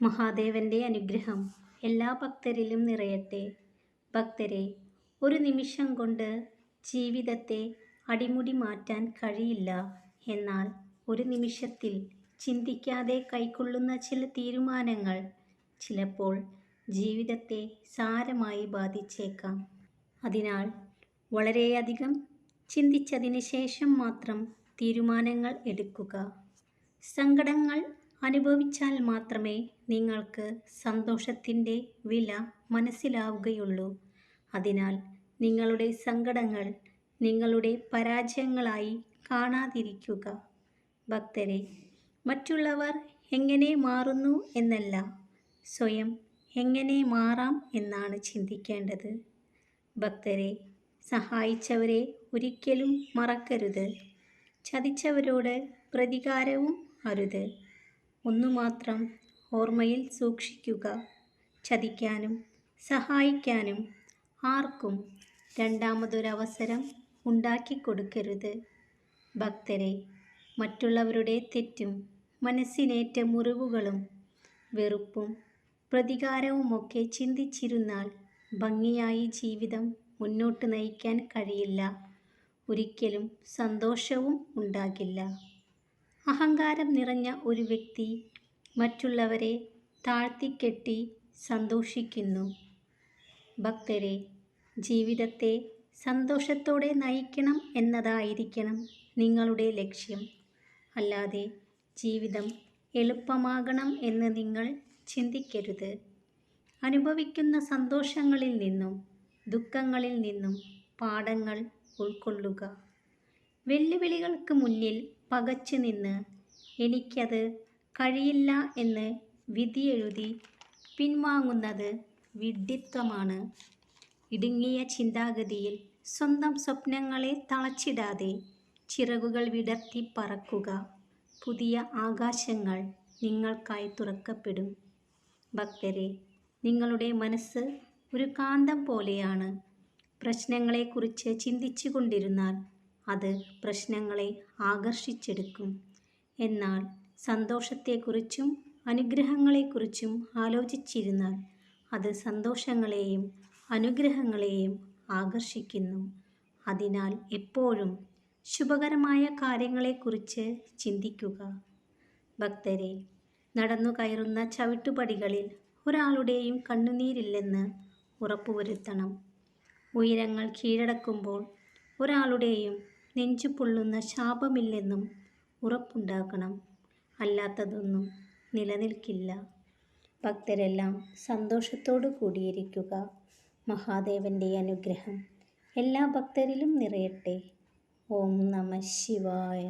മഹാദേവന്റെ അനുഗ്രഹം എല്ലാ ഭക്തരിലും നിറയട്ടെ. ഭക്തരെ, ഒരു നിമിഷം കൊണ്ട് ജീവിതത്തെ അടിമുടി മാറ്റാൻ കഴിയില്ല. എന്നാൽ ഒരു നിമിഷത്തിൽ ചിന്തിക്കാതെ കൈക്കൊള്ളുന്ന ചില തീരുമാനങ്ങൾ ചിലപ്പോൾ ജീവിതത്തെ സാരമായി ബാധിച്ചേക്കാം. അതിനാൽ വളരെയധികം ചിന്തിച്ചതിന് ശേഷം മാത്രം തീരുമാനങ്ങൾ എടുക്കുക. സങ്കടങ്ങൾ അനുഭവിച്ചാൽ മാത്രമേ നിങ്ങൾക്ക് സന്തോഷത്തിൻ്റെ വില മനസ്സിലാവുകയുള്ളൂ. അതിനാൽ നിങ്ങളുടെ സങ്കടങ്ങൾ നിങ്ങളുടെ പരാജയങ്ങളായി കാണാതിരിക്കുക. ഭക്തരെ, മറ്റുള്ളവർ എങ്ങനെ മാറുന്നു എന്നല്ല, സ്വയം എങ്ങനെ മാറാം എന്നാണ് ചിന്തിക്കേണ്ടത്. ഭക്തരെ, സഹായിച്ചവരെ ഒരിക്കലും മറക്കരുത്. ചതിച്ചവരോട് പ്രതികാരവും അരുത്. ഒന്നുമാത്രം ഓർമ്മയിൽ സൂക്ഷിക്കുക: ചതിക്കാനും സഹായിക്കാനും ആർക്കും രണ്ടാമതൊരവസരം ഉണ്ടാക്കിക്കൊടുക്കരുത്. ഭക്തരെ, മറ്റുള്ളവരുടെ തെറ്റും മനസ്സിനേറ്റ മുറിവുകളും വെറുപ്പും പ്രതികാരവുമൊക്കെ ചിന്തിച്ചിരുന്നാൽ ഭംഗിയായി ജീവിതം മുന്നോട്ട് നയിക്കാൻ കഴിയില്ല. ഒരിക്കലും സന്തോഷവും ഉണ്ടാകില്ല. അഹങ്കാരം നിറഞ്ഞ ഒരു വ്യക്തി മറ്റുള്ളവരെ താഴ്ത്തിക്കെട്ടി സന്തോഷിക്കുന്നു. ഭക്തരെ, ജീവിതത്തെ സന്തോഷത്തോടെ നയിക്കണം എന്നതായിരിക്കണം നിങ്ങളുടെ ലക്ഷ്യം. അല്ലാതെ ജീവിതം എളുപ്പമാകണം എന്ന് നിങ്ങൾ ചിന്തിക്കരുത്. അനുഭവിക്കുന്ന സന്തോഷങ്ങളിൽ നിന്നും ദുഃഖങ്ങളിൽ നിന്നും പാഠങ്ങൾ ഉൾക്കൊള്ളുക. വെല്ലുവിളികൾക്ക് മുന്നിൽ പകച്ചു നിന്ന് എനിക്കത് കഴിയില്ല എന്ന് വിധിയെഴുതി പിൻവാങ്ങുന്നത് വിഡ്ഢിത്തമാണ്. ഇടുങ്ങിയ ചിന്താഗതിയിൽ സ്വന്തം സ്വപ്നങ്ങളെ തളച്ചിടാതെ ചിറകുകൾ വിടർത്തി പറക്കുക. പുതിയ ആകാശങ്ങൾ നിങ്ങൾക്കായി തുറക്കപ്പെടും. ഭക്തരെ, നിങ്ങളുടെ മനസ്സ് ഒരു കാന്തം പോലെയാണ്. പ്രശ്നങ്ങളെക്കുറിച്ച് ചിന്തിച്ചു കൊണ്ടിരുന്നാൽ അത് പ്രശ്നങ്ങളെ ആകർഷിച്ചെടുക്കും. എന്നാൽ സന്തോഷത്തെക്കുറിച്ചും അനുഗ്രഹങ്ങളെക്കുറിച്ചും ആലോചിച്ചിരുന്നാൽ അത് സന്തോഷങ്ങളെയും അനുഗ്രഹങ്ങളെയും ആകർഷിക്കുന്നു. അതിനാൽ എപ്പോഴും ശുഭകരമായ കാര്യങ്ങളെക്കുറിച്ച് ചിന്തിക്കുക. ഭക്തരെ, നടന്നു കയറുന്ന ചവിട്ടുപടികളിൽ ഒരാളുടെയും കണ്ണുനീരില്ലെന്ന് ഉറപ്പുവരുത്തണം. ഉയരങ്ങൾ കീഴടക്കുമ്പോൾ ഒരാളുടെയും നെഞ്ചുപൊള്ളുന്ന ശാപമില്ലെന്നും ഉറപ്പുണ്ടാക്കണം. അല്ലാത്തതൊന്നും നിലനിൽക്കില്ല. ഭക്തരെല്ലാം സന്തോഷത്തോടു കൂടിയിരിക്കുക. മഹാദേവന്റെ അനുഗ്രഹം എല്ലാ ഭക്തരിലും നിറയട്ടെ. ഓം നമഃ ശിവായ.